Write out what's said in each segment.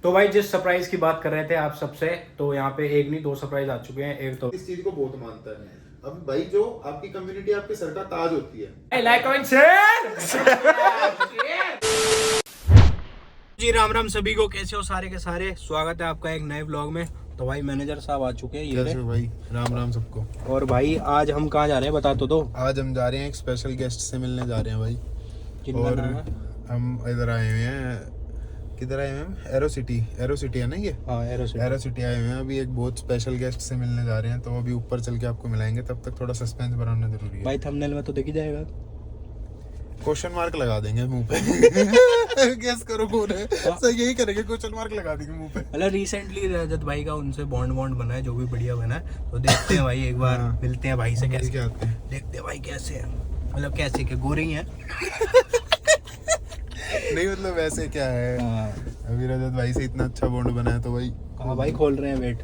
तो भाई जिस सरप्राइज की बात कर रहे थे आप सबसे, तो यहाँ पे एक नहीं दो सरप्राइज आ चुके हैं। एक तो इस चीज को बहुत मानता है। अब भाई जो आपकी कम्युनिटी आपके सर का ताज होती है। Like comment share. जी राम राम सभी को, कैसे हो सारे के सारे। स्वागत है आपका एक नए व्लॉग में। तो भाई मैनेजर साहब आ चुके हैं ये कैसे हो भाई? राम राम सबको। और भाई आज हम कहाँ जा रहे हैं बता तो दो। आज हम जा रहे हैं एक स्पेशल गेस्ट से मिलने जा रहे हैं भाई। जिनका और नाम है, हम इधर आए हुए हैं, किधर आए हुए हैं? एरो सिटी है ना ये? हाँ एरो सिटी आए हुए हैं। अभी एक बहुत स्पेशल गेस्ट से मिलने जा रहे हैं, तो अभी ऊपर चल के आपको मिलाएंगे। तब तक थोड़ा सस्पेंस बनाना जरूरी है भाई। थंबनेल में तो दिख ही जाएगा। क्वेश्चन मार्क लगा देंगे मुंह पे। गेस करो कौन है। सही यही करेंगे, क्वेश्चन मार्क लगा देंगे मुंह पे। मतलब रिसेंटली रजत भाई का उनसे बॉन्ड बना है, जो भी बढ़िया बना है। तो देखते हैं भाई, एक बार हाँ। मिलते हैं भाई से। कैसे क्या आते हैं? देखते हैं भाई कैसे है, मतलब कैसे के गोरे ही हैं। नहीं मतलब वैसे क्या है, हाँ अभी रजत भाई से इतना अच्छा बॉन्ड बना है तो भाई भाई खोल रहे हैं वेट।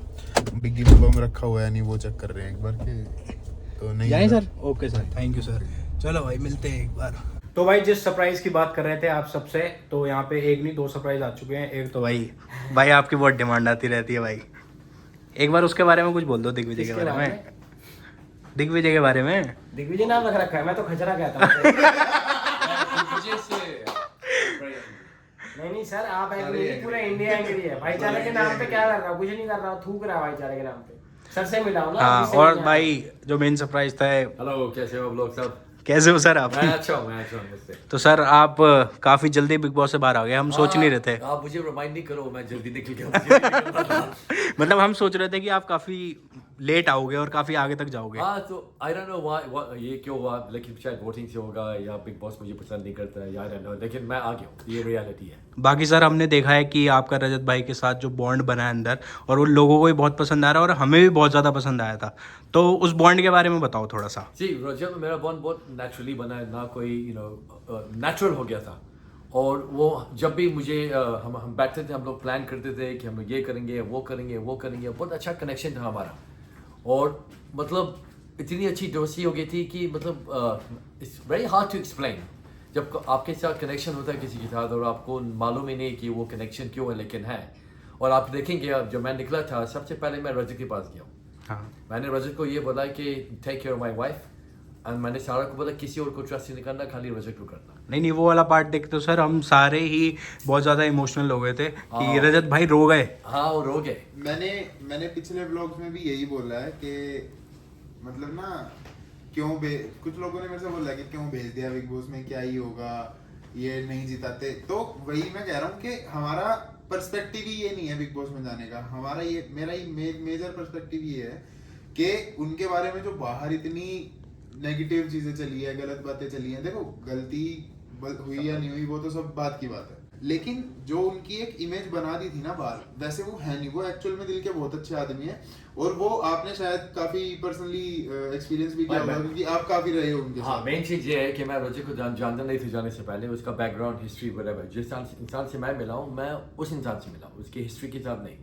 बिग्गी में बम रखा हुआ है, नहीं वो चेक कर रहे हैं एक बार के। तो नहीं जाए sir. Okay sir, thank you sir. चलो भाई मिलते हैं एक बार। तो भाई जिस सरप्राइज की बात कर रहे थे आप सबसे, तो यहाँ पे एक नहीं दो सरप्राइज आ चुके हैं। एक तो भाई आपकी बहुत डिमांड आती रहती है भाई। एक बार उसके बारे में कुछ बोल दो, दिग्विजय के बारे में। दिग्विजय के बारे में। दिग्विजय नाम रख रखा है, मैं तो खचरा कहता हूँ। नहीं सर, आप एंग्री, पूरा इंडिया एंग्री है। भाईचारे के नाम पे क्या कर रहा हूँ? कुछ नहीं कर रहा हूँ, थूक रहा है भाईचारे के नाम पे। सर से मिलाओ ना। हाँ, इससे और मिलाओ। भाई जो मेन सरप्राइज था, हेलो, कैसे हो आप लोग सब? कैसे हो सर आप? मैं अच्छा हूँ मुझसे। तो सर आप काफी जल्दी बिग बॉस से बाहर आ गए, हम सोच नहीं रहे थे। आप मुझे रिमाइंड नहीं करो, मैं जल्दी निकल गया। मतलब हम सोच रहे थे कि आप काफी लेट आओगे और काफी आगे तक जाओगे। हाँ, तो आई डोंट नो व्हाई ये क्यों हुआ, लेकिन शायद वोटिंग से होगा या बिग बॉस मुझे पसंद नहीं करता है, आई डोंट नो, लेकिन मैं आ गया हूँ, ये रियलिटी है। बाकी सर हमने देखा है कि आपका रजत भाई के साथ जो बॉन्ड बना है अंदर, और वो लोगों को भी बहुत पसंद आ रहा है और हमें भी बहुत ज़्यादा पसंद आया था। तो उस बॉन्ड के बारे में बताओ थोड़ा सा। जी, रजत मेरा बॉन्ड बहुत नेचुरली बना है, ना कोई नेचुरल हो गया था। और वो जब भी मुझे हम बैठते थे, हम लोग प्लान करते थे कि हम लोग ये करेंगे वो करेंगे वो करेंगे, बहुत अच्छा कनेक्शन था हमारा। और मतलब इतनी अच्छी दोस्ती हो गई थी कि मतलब it's very hard to explain. जब आपके साथ कनेक्शन होता है किसी के साथ और आपको मालूम ही नहीं कि वो कनेक्शन क्यों है, लेकिन है। और आप देखेंगे, अब जब मैं निकला था सबसे पहले मैं रजत के पास गया। हाँ, मैंने रजत को ये बोला कि take care of my wife, and मैंने सारा को बोला किसी और को ट्रस्ट नहीं करना, खाली रजत को करना। नहीं वो वाला पार्ट देखते तो सर हम सारे ही बहुत ज़्यादा इमोशनल हो गए थे कि रजत भाई रो गए। हाँ, वो रो गए। मैंने पिछले व्लॉग्स में भी यही बोला है कि मतलब ना कुछ लोगों ने मेरे से बोला कि क्यों भेज दिया बिग बॉस में, क्या ही होगा, ये नहीं जिताते। तो वही मैं कह रहा हूँ कि हमारा पर्सपेक्टिव ही ये नहीं है बिग बॉस में जाने का। हमारा ये मेजर पर्सपेक्टिव ये है कि उनके बारे में जो बाहर इतनी नेगेटिव चीजें चली है, गलत बातें चली हैं, देखो गलती हुई या नहीं हुई वो तो सब बात की बात है, लेकिन जो उनकी एक इमेज बना दी थी ना बाहर, वैसे वो है नहीं। वो एक्चुअल में दिल के बहुत अच्छे आदमी है। और वो आपने शायद काफी पर्सनली एक्सपीरियंस भी किया होगा, क्योंकि आप काफी रहे हो उनके हाँ, साथ। मेन चीज़ ये है कि मैं रजत को जानता नहीं था जाने से पहले, उसका बैकग्राउंड हिस्ट्री वगैरह। जिस इंसान से मैं मिला हूँ, मैं उस इंसान से मिला हूँ, उसकी हिस्ट्री के साथ नहीं।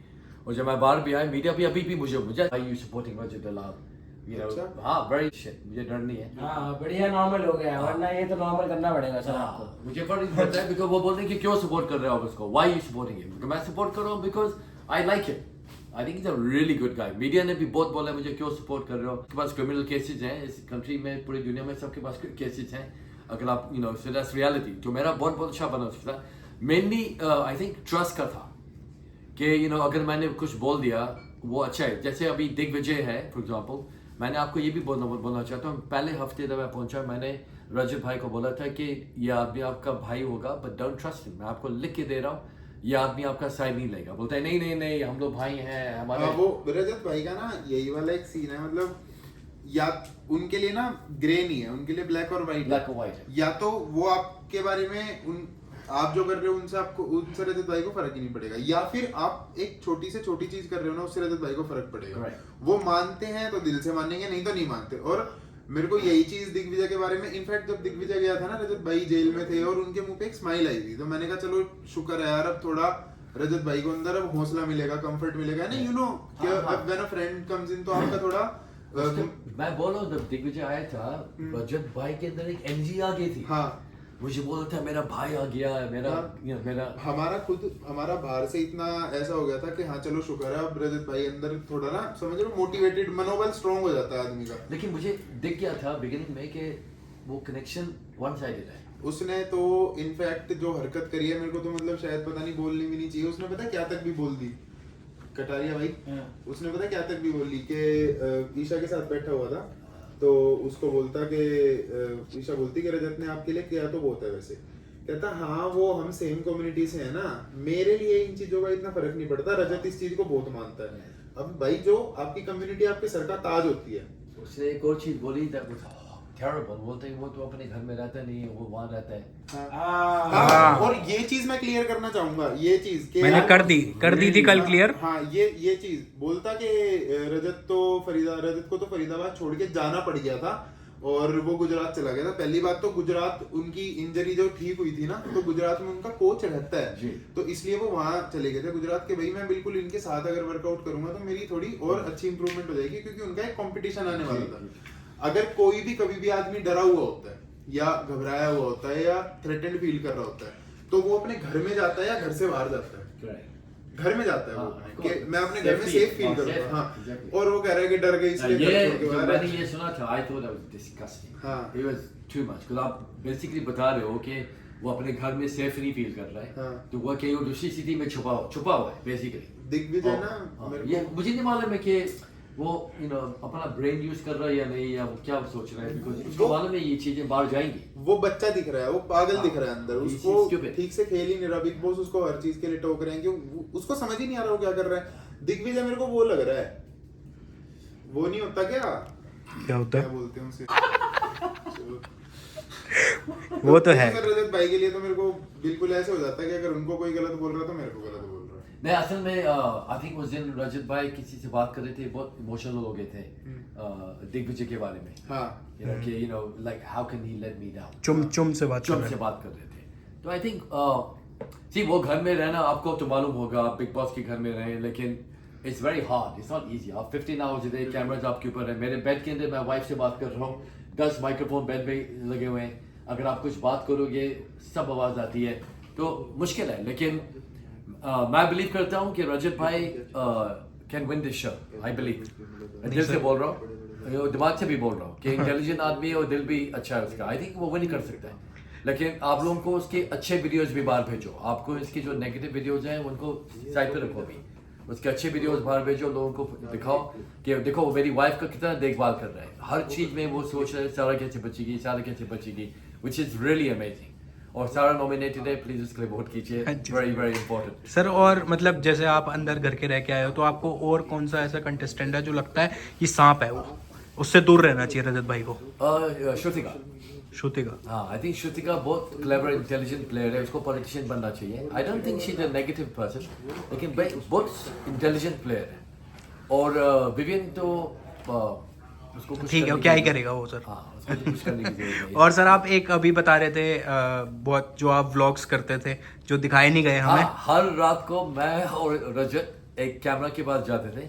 और जब मैं बाहर भी आया, मीडिया भी अभी भी मुझे यू सपोर्टिंग रजत अलाव, you know, अच्छा? हाँ, very shit, मुझे डर नहीं है। हाँ, बढ़िया नॉर्मल हो गया, वरना ये तो नॉर्मल करना पड़ेगा सर आपको। मुझे फर्क नहीं पड़ता है, बिकॉज वो बोलते हैं कि क्यों सपोर्ट कर रहे हो आप उसको, व्हाई यू सपोर्टिंग हिम। मैं सपोर्ट कर रहा हूँ because I like him, I think is a really good guy. Media ने भी बहुत बोला मुझे क्यों सपोर्ट कर रहे हो, आपके पास क्रिमिनल केसेस हैं इस कंट्री में, पूरी दुनिया में सबके पास केसेस हैं। अगर आप you know, so that's reality. तो मेरा बहुत अच्छा बना उसके साथ। मेनली आई थिंक ट्रस्ट का था कि यू नो, अगर मैंने कुछ बोल दिया वो अच्छा है। जैसे अभी दिग्विजय है फॉर एग्जाम्पल, मैंने आपको ये भी बोलना चाहता हूँ। पहले हफ्ते जब मैं पहुंचा, मैंने रजत भाई को बोला था कि ये आदमी आपका भाई होगा, बट डोंट ट्रस्ट हिम। मैं आपको लिख के दे रहा हूँ, ये आदमी आपका साइड नहीं लेगा। बोलता है नहीं, हम लोग भाई हैं हमारे। वो रजत भाई का ना यही वाला एक सीन है, मतलब या उनके लिए ना ग्रे नहीं है, उनके लिए ब्लैक और व्हाइट है। या तो वो आपके बारे में आप जो कर रहे हो उनसे रजत भाई को फर्क ही नहीं पड़ेगा, या फिर आप एक छोटी से छोटी चीज कर रहे हो ना, उससे रजत भाई को फर्क पड़ेगा। वो मानते हैं तो दिल से मानेंगे, नहीं तो नहीं मानते। और मेरे को यही चीज दिग्विजय के बारे में, इनफैक्ट जब दिग्विजय गया था ना, रजत भाई जेल में थे और उनके मुंह पे एक स्माइल आई थी, तो मैंने कहा चलो शुक्र है यार, अब थोड़ा रजत भाई को अंदर अब हौसला मिलेगा, कंफर्ट मिलेगा ना, you know, when a friend comes in, तो आपका थोड़ा मैं बोल रहा हूँ, जब दिग्विजय आया था, रजत भाई के अंदर एक एनर्जी आ गई थी। हाँ, मुझे बोलता है मेरा भाई आ गया है, मेरा मेरा हमारा बाहर से इतना ऐसा हो गया था कि हाँ चलो शुक्र है अब रजत भाई अंदर थोड़ा ना समझ लो मोटिवेटेड, मनोबल स्ट्रांग हो जाता है आदमी का। लेकिन मुझे दिख गया था बिगिनिंग में कि वो कनेक्शन वन साइडेड है। उसने तो इनफैक्ट जो हरकत करी है मेरे को तो मतलब शायद पता नहीं बोलनी भी नहीं चाहिए, उसने पता क्या तक भी बोल दी कटारिया भाई। उसने पता क्या तक भी बोल दी कि ईशा के साथ बैठा हुआ था तो उसको बोलता कि ईशा बोलती कि रजत ने आपके लिए किया तो बहुत है वैसे। कहता हाँ वो हम सेम कम्युनिटी से है ना, मेरे लिए इन चीजों का इतना फर्क नहीं पड़ता, रजत इस चीज को बहुत मानता है। अब भाई जो आपकी कम्युनिटी आपके सर का ताज होती है। उसने एक और चीज बोली terrible, बोलते हैं वो तो अपने घर में रहता नहीं है, वो वहाँ रहता है। हाँ, और ये चीज मैं क्लियर करना चाहूंगा, ये चीज कि मैंने कर दी थी कल क्लियर। हाँ ये चीज बोलता कि रजत को तो फरीदाबाद छोड़ के जाना पड़ गया था और वो गुजरात चला गया था। पहली बात तो गुजरात उनकी इंजरी जो ठीक हुई थी ना तो गुजरात में उनका कोच रहता है तो इसलिए वो वहां चले गए थे गुजरात के। भाई मैं बिल्कुल इनके साथ अगर वर्कआउट करूंगा तो मेरी थोड़ी और अच्छी इंप्रूवमेंट हो जाएगी क्योंकि उनका एक कंपटीशन आने वाला था। अगर कोई भी कभी भी आदमी डरा हुआ होता है या घबराया हुआ होता है या थ्रेटेंड फील कर रहा होता है तो वो अपने घर में जाता है या घर से बाहर जाता है। घर में जाता है वो कि मैं अपने घर में सेफ फील करूंगा। हाँ और वो कह रहा है कि डर गई इसलिए मैंने ये सुना था, I thought that was disgusting. It was too much. because आप बेसिकली बता रहे हो कि वो अपने घर में सेफ नहीं फील कर रहा है तो वो कहीं दूसरी सिटी में छुपा हुआ है बेसिकली। दिग्विजय ना ये मुझे नहीं मालूम है कि वो अपना ब्रेन यूज कर रहा है या नहीं, या वो क्या सोच रहा है, बिकॉज़ उसको मालूम है ये चीजें बाहर जाएंगी। वो बच्चा दिख रहा है, वो पागल दिख रहा है अंदर, उसको ठीक से खेल ही नहीं रहा। बिग बॉस उसको हर चीज के लिए टोक रहे हैं क्यों उसको समझ ही नहीं आ रहा वो क्या कर रहा है। दिग्विजय मेरे को वो लग रहा है, वो नहीं होता क्या होता है बोलते हैं उसे वो तो है। रजत भाई के लिए तो मेरे को बिल्कुल ऐसे हो जाता है कि अगर उनको कोई गलत बोल रहा तो मेरे को गलत बोल रहा है। नहीं असल में आई थिंक उस दिन रजत भाई किसी से बात कर रहे थे, बहुत इमोशनल हो गए थे दिग्विजय के बारे में। हाँ कि like how can he let me down, चुम से बात कर रहे थे। तो आई थिंक वो घर में रहना आपको तो मालूम होगा, आप बिग बॉस के घर में रहे, लेकिन it's very hard, it's not easy. आप 15 आवर्स डे कैमराज आपके ऊपर है। मेरे बेड के अंदर मैं वाइफ से बात कर रहा हूँ, 10 माइक्रोफोन बेड पे लगे हुए हैं, अगर आप कुछ बात करोगे सब आवाज आती है तो मुश्किल है। लेकिन मैं बिलीव करता हूँ कि रजत भाई can win this show. I believe, दिल से बोल रहा हूँ, दिमाग से भी बोल रहा हूँ कि इंटेलिजेंट आदमी है और दिल भी अच्छा है उसका। आई थिंक वो विन कर सकता है। लेकिन आप लोगों को उसके अच्छे वीडियोस भी बाहर भेजो, आपको इसके जो नेगेटिव वीडियोस हैं उनको साइड पे रखो, भी उसके अच्छे वीडियोस बाहर भेजो, लोगों को दिखाओ कि देखो वो मेरी वाइफ का कितना देखभाल कर रहा है, हर चीज में वो सोच रहा है सारा कैसे बचेगी, which is really amazing। और सारा नॉमिनेटेड है, प्लीज उसके लिए वोट कीजिए, वेरी वेरी इंपॉर्टेंट। सर और मतलब जैसे आप अंदर घर के रह के आए हो तो आपको और कौन सा ऐसा कंटेस्टेंट है जो लगता है कि सांप है, वो उससे दूर रहना चाहिए रजत भाई को? श्रुतिका। हाँ, आई थिंक श्रुतिका बहुत क्लेवर इंटेलिजेंट प्लेयर है, उसको पॉलिटिशियन बनना चाहिए। I don't think she is a negative person, लेकिन बहुत इंटेलिजेंट प्लेयर है। और विवियन तो उसको ठीक है, क्या ही करेगा वो सर। हाँ, उसको कुछ करने की जरूरत नहीं। और सर आप एक अभी बता रहे थे बहुत जो आप व्लॉग्स करते थे जो दिखाए नहीं गए हमें। हाँ, हर रात को मैं और रजत एक कैमरा के पास जाते थे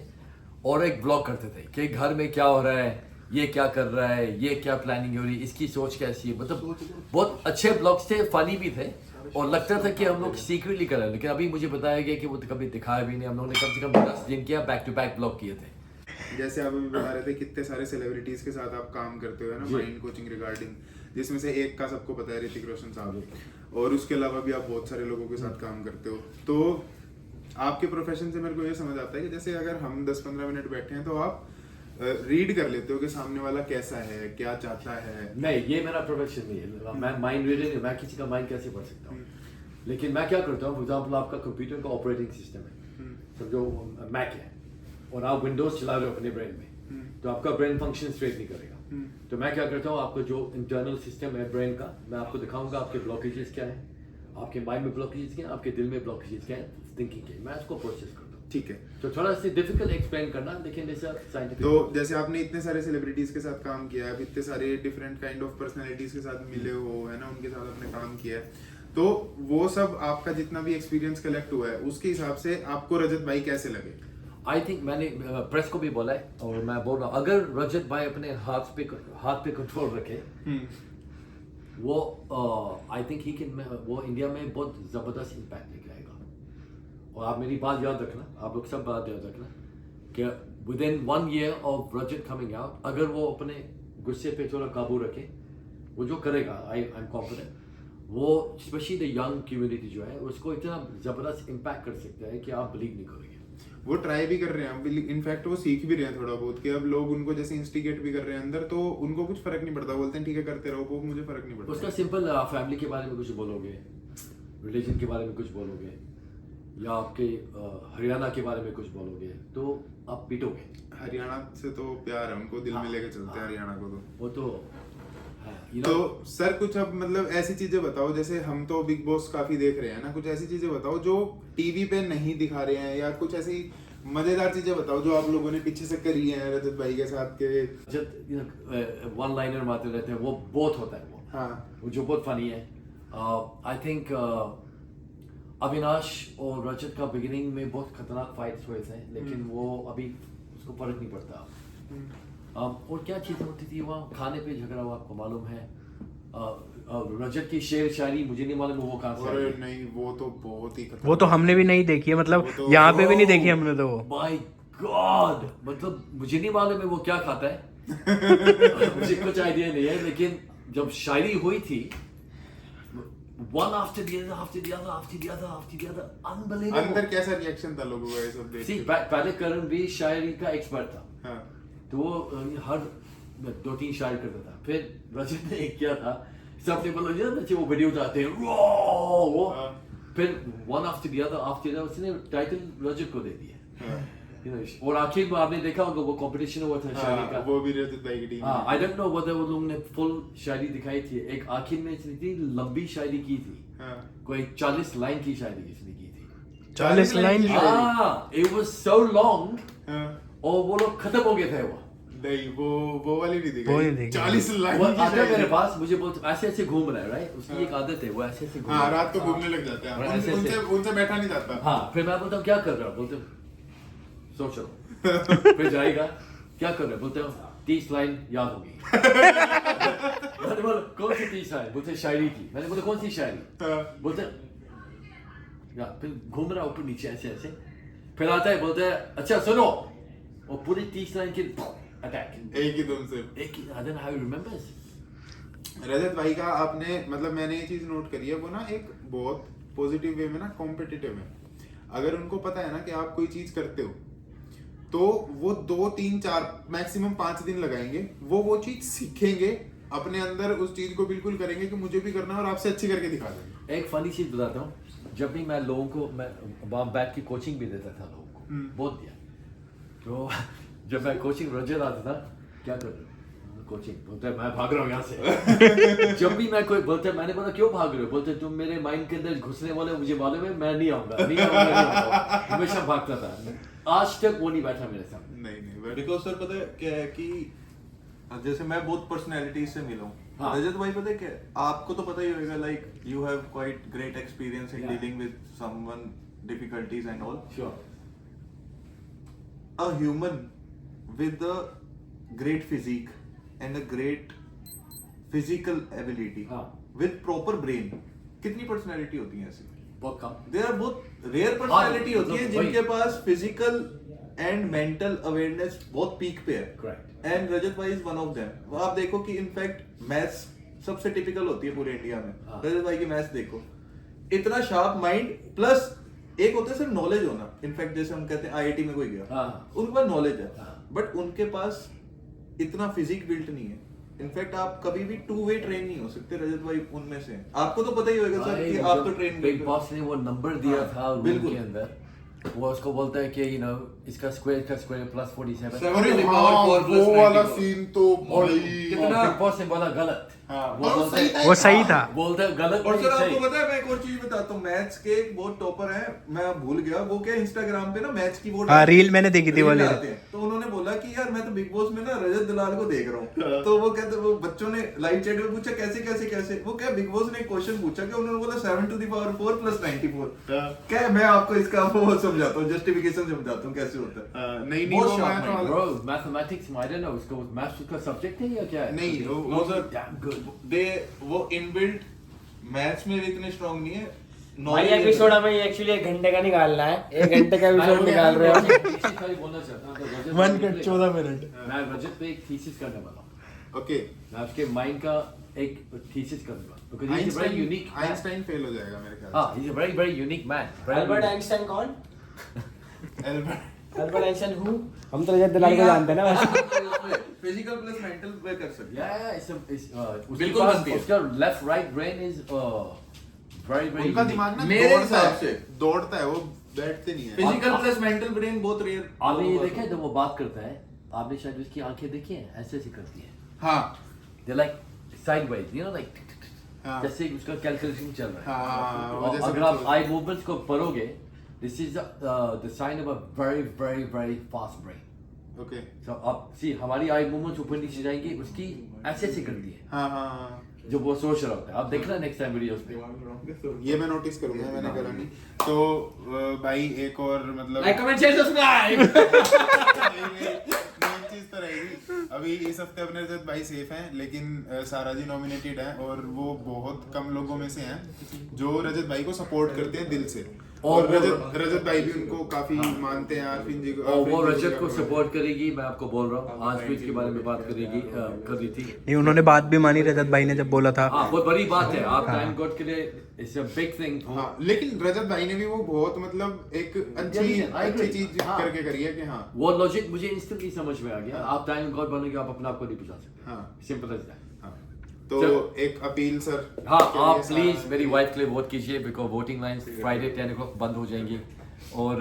और एक ब्लॉग करते थे कि घर में क्या हो रहा है, ये क्या कर रहा है, ये क्या प्लानिंग हो रही है, इसकी सोच कैसी है। मतलब बहुत अच्छे ब्लॉग्स थे, फनी भी थे और लगता था कि हम लोग सीक्रेटली कर रहे हैं। लेकिन अभी मुझे बताया गया कि वो तो कभी दिखाया भी नहीं। हम लोगों ने कम से कम 10 दिन किया, बैक टू बैक ब्लॉग किए थे। जैसे आप अभी बता रहे थे कितने सारे सेलिब्रिटीज के साथ आप काम करते हो ना माइंड कोचिंग रिगार्डिंग, जिसमें से एक का सबको पता है ऋतिक रोशन साहब, और उसके अलावा भी आप बहुत सारे लोगों के साथ काम करते हो। तो आपके प्रोफेशन से मेरे को ये समझ आता है कि जैसे अगर हम 10-15 मिनट बैठे हैं तो आप रीड कर लेते हो कि सामने वाला कैसा है, क्या चाहता है। नहीं, ये मेरा प्रोफेशन नहीं है, मैं माइंड रीडर नहीं, मैं किसी का माइंड कैसे पढ़ सकता हूँ। लेकिन मैं क्या करता हूँ, फॉर एग्जाम्पल आपका कंप्यूटर का ऑपरेटिंग सिस्टम है, समझो मैक है और आप विंडोज चला रहे हो अपने ब्रेन में, तो आपका ब्रेन फंक्शन स्ट्रेट नहीं करेगा। तो मैं क्या करता हूँ, आपको जो इंटरनल सिस्टम है ब्रेन का, मैं आपको दिखाऊंगा आपके ब्लॉकेजेस क्या है, आपके माइंड में ब्लॉकेजेस क्या है, आपके दिल में ब्लॉकेजेस क्या है थिंकिंग के, मैं उसको प्रोसेस करता हूँ। ठीक है, तो थोड़ा सा डिफिकल्ट एक्सप्लेन करना, लेकिन जैसा साइंटिफिक। तो जैसे आपने इतने सारे सेलिब्रिटीज के साथ काम किया है, इतने सारे डिफरेंट काइंड ऑफ पर्सनालिटीज के साथ मिले हो, है ना, उनके साथ आपने काम किया है, तो वो सब आपका जितना भी एक्सपीरियंस कलेक्ट हुआ है उसके हिसाब से आपको रजत भाई कैसे लगे? आई थिंक मैंने प्रेस को भी बोला है और मैं बोल रहा हूँ, अगर रजत भाई अपने हाथ पे कंट्रोल रखे वो आई थिंक ही कैन, वो इंडिया में बहुत ज़बरदस्त इम्पैक्ट लेके आएगा। और आप मेरी बात याद रखना, आप लोग सब बात याद रखना कि with in 1 year of Rajat coming out, अगर वो अपने गुस्से पे थोड़ा काबू रखे, वो जो करेगा, आई एम कॉन्फिडेंट, वो स्पेशली द यंग कम्युनिटी जो है उसको इतना ज़बरदस्त इम्पैक्ट कर सकता है कि आप बिलीव नहीं करोगे। वो ट्राई भी कर रहे हैं, इनफैक्ट वो सीख भी रहे हैं थोड़ा बहुत कि अब लोग उनको जैसे इंस्टिगेट भी कर रहे हैं अंदर, तो उनको कुछ फर्क नहीं पड़ता, बोलते हैं ठीक है करते रहो, वो मुझे फर्क नहीं पड़ता। उसका सिंपल, फैमिली के बारे में कुछ बोलोगे, रिलीजन के बारे में कुछ बोलोगे, या आपके हरियाणा के बारे में कुछ बोलोगे, तो आप पीटोगे। हरियाणा से तो प्यार है उनको, दिल में लेके चलते हैं हरियाणा को तो। वो तो है, तो सर कुछ अब मतलब ऐसी चीजें बताओ, जैसे हम तो बिग बॉस काफी देख रहे हैं ना, कुछ ऐसी चीजें बताओ जो टीवी पे नहीं दिखा रहे हैं, या कुछ ऐसी मजेदार चीजें बताओ जो आप लोगों ने पीछे से करी है रजत भाई के साथ के। जब वन लाइनर मारते रहते हैं, वो बहुत होता है, हाँ वो जो बहुत फनी है। आई थिंक अविनाश और रजत का बिगिनिंग में बहुत खतरनाक फाइट्स हुए थे, लेकिन वो अभी उसको फर्क नहीं पड़ता। और क्या चीज़ें होती थी वहाँ, खाने पे झगड़ा हुआ, आपको मालूम है। रजत की शेर शायरी मुझे नहीं मालूम वो कहाँ से आई अरे है। नहीं, वो तो बहुत ही वो तो हमने भी नहीं देखी है, मतलब यहाँ पे भी नहीं देखी हमने तो वो। माय गॉड, मतलब मुझे नहीं मालूम है वो क्या खाता है। मुझे कुछ आइडिया नहीं है, लेकिन जब शायरी हुई थी, one after the other, after the other, after the other, after the other, unbelievable। अंदर कैसा रिएक्शन था लोगों का ये सब देख See, के? पहले करण भी शायरी का एक्सपर्ट था, हाँ तो वो हर 2-3 शायर करता था। फिर रजत ने एक किया था, सबने बोला बच्चे वो वीडियो उठाते हैं, वो हाँ। फिर one after the other, उसने टाइटल रजत को दे दिया। हाँ। You know, और आखिर में आपने देखा होगा वो कंपटीशन हुआ था शायरी का। वो भी रजत भाई की टीम। हाँ, I don't know whether वो लोगों ने फुल शायरी दिखाई थी। एक आखिर में इसने इतनी लंबी शायरी की थी, हाँ। कोई 40 लाइन की शायरी इसने की थी। 40 लाइन। हाँ, it was so long, हाँ। और वो लोग खत्म हो गए थे वो। नहीं, वो वाली नहीं वो नहीं दिखाई। देखी। 40 लाइन वो की आता है शायरी। मेरे पास, मुझे बोलते ऐसे ऐसे घूम रहा है, राइट? उसकी एक आदत है, वो ऐसे ऐसे घूम हाँ, रहा है। रात को घूमने लग जाते हैं। और ऐसे उनसे ऐसे। उनसे बैठा नहीं जाता। हाँ, फिर मैं बोलता हूँ क्या कर रहा हूँ, बोलते सोचो। फिर जाएगा, क्या कर रहे हो, बोलते हो 30 लाइन याद होगी। मैंने बोला कौन सी 30 लाइन, बोलते शायरी की। मैंने बोला कौन सी शायरी, हाँ। बोलते या फिर घूम रहा ऊपर नीचे ऐसे ऐसे, फिर आता है बोलते है अच्छा सुनो, और पूरी 30 लाइन की अटैक एक ही दम से। एक ही। I don't know how you remembers. Rajat भाई का आपने मतलब मैंने ये चीज नोट करी है, वो ना एक बहुत पॉजिटिव वे में ना कॉम्पिटिटिव है। अगर उनको पता है ना कि आप कोई चीज करते हो, तो वो 2, 3, 4 मैक्सिमम 5 दिन लगाएंगे, वो चीज सीखेंगे, अपने अंदर उस चीज को बिल्कुल करेंगे कि मुझे भी करना है, और आपसे अच्छी करके दिखा देंगे। एक फनी चीज बताता हूँ, जब भी मैं लोगों को, मैं वहाँ बैठ के कोचिंग भी देता था लोगों को, बहुत दिया। तो जब मैं कोचिंग रजत आता था, क्या कर रहे हो कोचिंग, बोलते मैं भाग रहा हूँ यहाँ से। जब भी मैं कोई बोलते, मैंने बोला क्यों भाग रहे हो, बोलते तुम मेरे माइंड के अंदर घुसने वाले हो, मुझे मालूम है, मैं नहीं आऊंगा, नहीं आऊंगा, नहीं आऊंगा। हमेशा भागता था, आज तक वो नहीं बैठा मेरे सामने। नहीं बिकॉज सर पता है क्या है कि जैसे मैं बहुत पर्सनैलिटीज से मिला हूँ। हाँ। रजत भाई पता है क्या, आपको तो पता ही होगा, like you have quite great experience in Yeah. Dealing with someone difficulties and all. Sure. A human with a great physique and a great physical ability हाँ। with proper brain, कितनी पर्सनैलिटी होती है ऐसी? बहुत कम। देयर आर बहुत rare personality होती है मतलब जिनके पास फिजिकल एंड मेंटल अवेयरनेस बहुत पीक पे है। Correct. एंड रजत भाई इज वन ऑफ देम। आप देखो कि इनफैक्ट मैथ्स सबसे टिपिकल होती है पूरे इंडिया में। हाँ। रजत भाई की मैथ्स देखो, इतना शार्प माइंड, प्लस एक होता है सिर्फ नॉलेज होना। इनफैक्ट जैसे हम कहते हैं आईआईटी में कोई गया, हाँ। उनके पास नॉलेज है, हाँ। बट उनके पास इतना फिजिक बिल्ट नहीं है। इनफैक्ट आप कभी भी 2 वे ट्रेन नहीं हो सकते, रजत भाई उनमें से हैं। आपको तो पता ही होगा सर कि आप तो ट्रेन बिग बॉस ने वो नंबर दिया हाँ, था रूम बिल्कुल। के अंदर, वो उसको बोलता है कि यू नो इसका स्क्वायर का square plus 47। Seven to the हाँ, power 4 plus वो वाला 94। सीन तो भाई कितना- बिग बॉस ने बोला गलत। हाँ, वो और बोलता सही है- था। वो सही था। बोलता है गलत और नहीं, सर आपको सही। पता है, मैं एक और चीज बताता हूँ, मैथ्स के एक बहुत टॉपर है, मैं भूल गया वो क्या, इंस्टाग्राम पे ना मैथ्स की वो हाँ, रील मैंने देखी थी रील वाली। डालते हैं। तो उन्होंने बोला कि यार मैं तो बिग बॉस में ना रजत दलाल को देख रहा हूँ। तो वो कहते, वो बच्चों ने लाइव चैट में पूछा कैसे कैसे कैसे, वो क्या बिग बॉस ने एक क्वेश्चन पूछा कि उन्होंने बोला 7 to the power 4 plus 94। क्या मैं आपको इसका वो समझाता हूँ, जस्टिफिकेशन समझाता हूँ कैसे होता है। नहीं बहुत वो sharp मैं mind, तो Bro, mathematics, I don't know, उसको मैथ्स का सब्जेक्ट है या क्या है? नहीं, नो सर, Damn good. दे वो इनबिल्ट मैच में भी इतने स्ट्रांग नहीं है। भाई एपिसोड हमें एक्चुअली 1 घंटे का निकालना है, 1 घंटे का एपिसोड निकाल रहे हो। खाली बोलना चाहता हूँ तो रजत 1 कट 14 मिनट। मैं रजत पे एक थीसिस करने वाला हूँ। ओके मैं उसके माइंड का एक थीसिस करूंगा because he's a very unique man. Einstein fail हो जाएगा मेरे ख्याल हाँ, he's a very very unique man. Very Albert unique. Einstein कौन? से एल्बर्ट अल्बर्ट आइंस्टाइन हु? हम तो रजत दलाल को जानते हैं ना बस। फिजिकल प्लस मेंटल पे कर सकते हैं। Yeah, it's बिल्कुल बनती है। उसका left right brain is very very उनका unique. दिमाग ना मेरे दौड़ता हिसाब है, से। दौड़ता है, वो बैठते नहीं है। फिजिकल प्लस मेंटल ब्रेन बहुत रेयर। आपने ये देखा है जब वो बात करता है, आपने शायद उसकी आंखें देखी हैं, ऐसे ऐसे करती हैं। हाँ They're like sideways, you know, like हाँ। जैसे उसका कैलकुलेशन चल रहा है। हाँ, वो और जैसे अगर कुछ आप हो- आई मूवमेंट्स को पढ़ोगे, this is the sign of a very very very fast brain. Okay So आप सी हमारी आई मूवमेंट्स ऊपर नीचे जाएंगी, उसकी ऐसे ऐसे करती है, हाँ हाँ हाँ जो वो सोच रहा होता है। आप देखना नेक्स्ट टाइम वीडियोस पे। ये मैं नोटिस करूंगा, मैंने करा नहीं। तो भाई एक और मतलब like comment share subscribe. Main चीज तो रहेगी, अभी इस हफ्ते अपने रजत भाई सेफ हैं, लेकिन सारा जी नॉमिनेटेड है और वो बहुत कम लोगों में से हैं जो रजत भाई को सपोर्ट करते हैं दिल से। और रजत भाई भी उनको काफी मानते हैं, आरफिन जी को। और वो आरफिन जी रजत को का- सपोर्ट करेगी, मैं आपको बोल रहा हूँ। आज भी इसके बारे में बात करेगी, कर रही थी। नहीं, उन्होंने बात भी मानी रजत भाई ने जब बोला था। हाँ, बहुत बड़ी बात है। आप टाइम गॉड के लिए इट्स अ बिग थिंग। हाँ, लेकिन रजत भाई ने भी वो बहुत मतलब एक अच्छी चीज हाँ। करके करी है कि हाँ वो लॉजिक मुझे इंस्टेंटली समझ में आ गया। आप टाइम गॉड बनोगे, आप अपने आप को नहीं बचा सकते। हाँ सिंपल एज दैट। हाँ। तो चलो। एक अपील सर। हाँ, के लिए आप सारा- प्लीज मेरी वाइफ के लिए वोट कीजिए, because voting lines Friday 10 o'clock बंद हो जाएंगी। और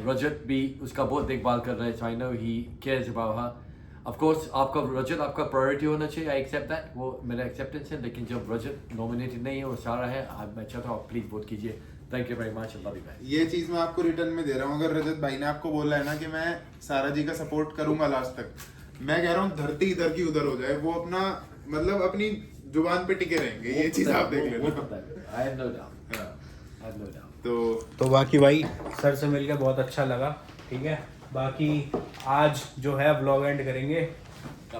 रजत भी उसका बहुत देखभाल कर रहा है, so I know he cares about her. Of course आपका रजत आपका प्रायोरिटी होना चाहिए, आई एक्सेप्ट दैट, वो मेरा एक्सेप्टेंस है। लेकिन जब रजत नॉमिनेटेड नहीं है और सारा है, मैं चाहता हूँ आप प्लीज वोट कीजिए। Thank you very much, love you guys. ये चीज मैं आपको रिटर्न में दे रहा हूँ। अगर रजत भाई ने आपको बोला है ना कि मैं सारा जी का सपोर्ट करूंगा लास्ट तक, मैं कह रहा हूँ धरती इधर की उधर हो जाए, वो अपना मतलब अपनी जुबान पे टिके रहेंगे। ये चीज आप देख लेना। I have no doubt, I have no doubt. तो बाकी भाई सर से मिलकर बहुत अच्छा लगा, ठीक है। बाकी आज जो है व्लॉग एंड करेंगे।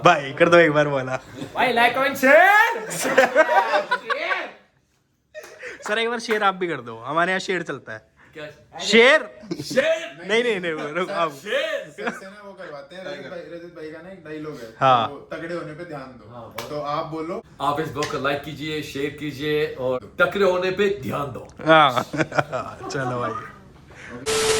भाई कर दो एक बार बोला। भाई लाइक कमेंट शेयर। सर एक बार शेयर आप भी कर दो, हमारे यहाँ शेयर चलता है। क्या शेयर नहीं रुक आप। से ना वो करवाते हैं, रजत भाई का ना एक डायलॉग है, हाँ। तो तगड़े होने पे ध्यान दो। हाँ, तो आप बोलो, आप इस ब्लॉग को लाइक कीजिए, शेयर कीजिए और टकरे होने पे ध्यान दो। हाँ चलो भाई।